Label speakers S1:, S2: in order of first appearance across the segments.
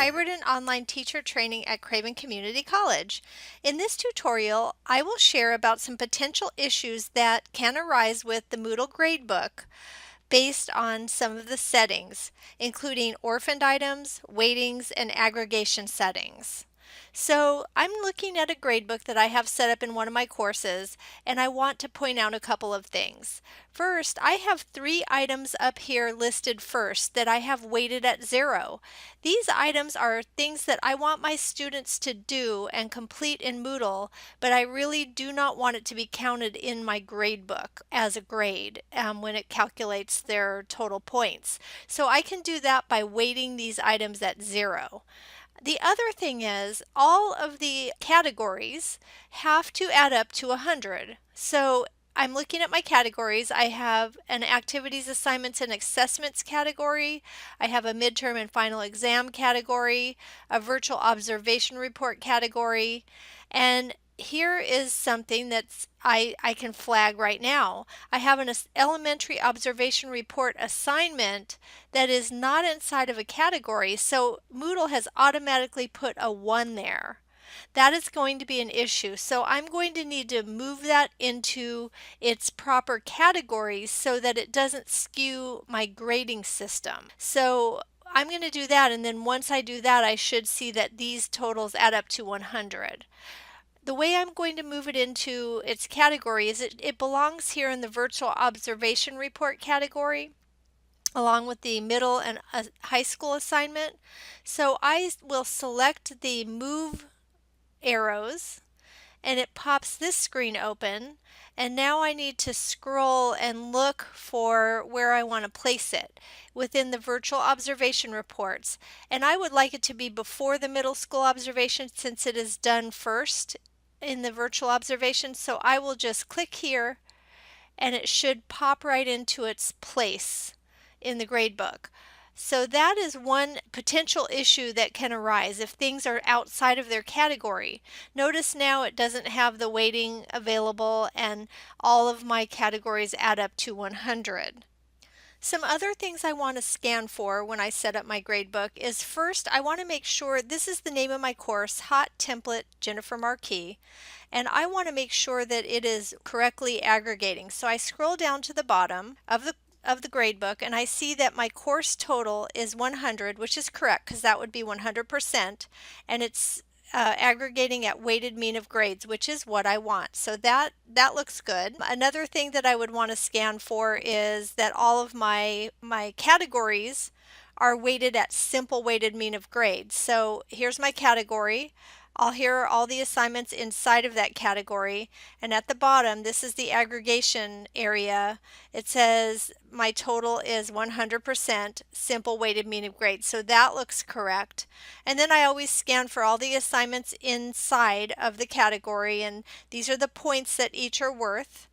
S1: Hybrid and Online Teacher Training at Craven Community College. In this tutorial, I will share about some potential issues that can arise with the Moodle Gradebook based on some of the settings, including orphaned items, weightings, and aggregation settings. So I'm looking at a gradebook that I have set up in one of my courses, and I want to point out a couple of things. First, I have 3 items up here listed first that I have weighted at 0. These items are things that I want my students to do and complete in Moodle, but I really do not want it to be counted in my gradebook as a grade when it calculates their total points. So I can do that by weighting these items at 0. The other thing is all of the categories have to add up to 100. So I'm looking at my categories. I have an activities, assignments, and assessments category. I have a midterm and final exam category, a virtual observation report category, and here is something that's I can flag right now. I have an elementary observation report assignment that is not inside of a category, so Moodle has automatically put a 1 there. That is going to be an issue. So I'm going to need to move that into its proper categories so that it doesn't skew my grading system. So I'm going to do that, and then once I do that, I should see that these totals add up to 100. The way I'm going to move it into its category is it belongs here in the virtual observation report category along with the middle and high school assignment. So I will select the move arrows and it pops this screen open, and now I need to scroll and look for where I want to place it within the virtual observation reports. And I would like it to be before the middle school observation since it is done first in the virtual observation. So I will just click here and it should pop right into its place in the gradebook. So that is one potential issue that can arise if things are outside of their category. Notice now it doesn't have the weighting available and all of my categories add up to 100. Some other things I want to scan for when I set up my gradebook is first I want to make sure this is the name of my course, HOTT Template Jennifer Marquis, and I want to make sure that it is correctly aggregating. So I scroll down to the bottom of the gradebook and I see that my course total is 100, which is correct because that would be 100%, and it's aggregating at weighted mean of grades, which is what I want. So that looks good. Another thing that I would want to scan for is that all of my categories are weighted at simple weighted mean of grades. So here's my category. Here are all the assignments inside of that category, and at the bottom this is the aggregation area. It says my total is 100% simple weighted mean of grades, so that looks correct. And then I always scan for all the assignments inside of the category, and these are the points that each are worth.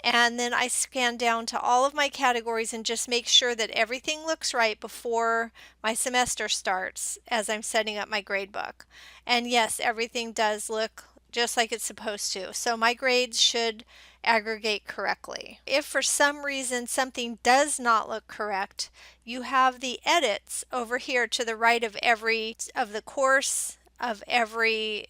S1: And then I scan down to all of my categories and just make sure that everything looks right before my semester starts as I'm setting up my gradebook. And yes, everything does look just like it's supposed to. So my grades should aggregate correctly. If for some reason something does not look correct, you have the edits over here to the right of the course, of every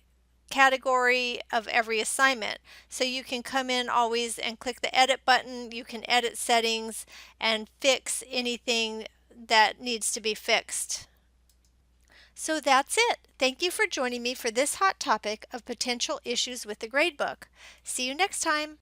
S1: category, of every assignment. So you can come in always and click the edit button. You can edit settings and fix anything that needs to be fixed. So that's it. Thank you for joining me for this hot topic of potential issues with the gradebook. See you next time.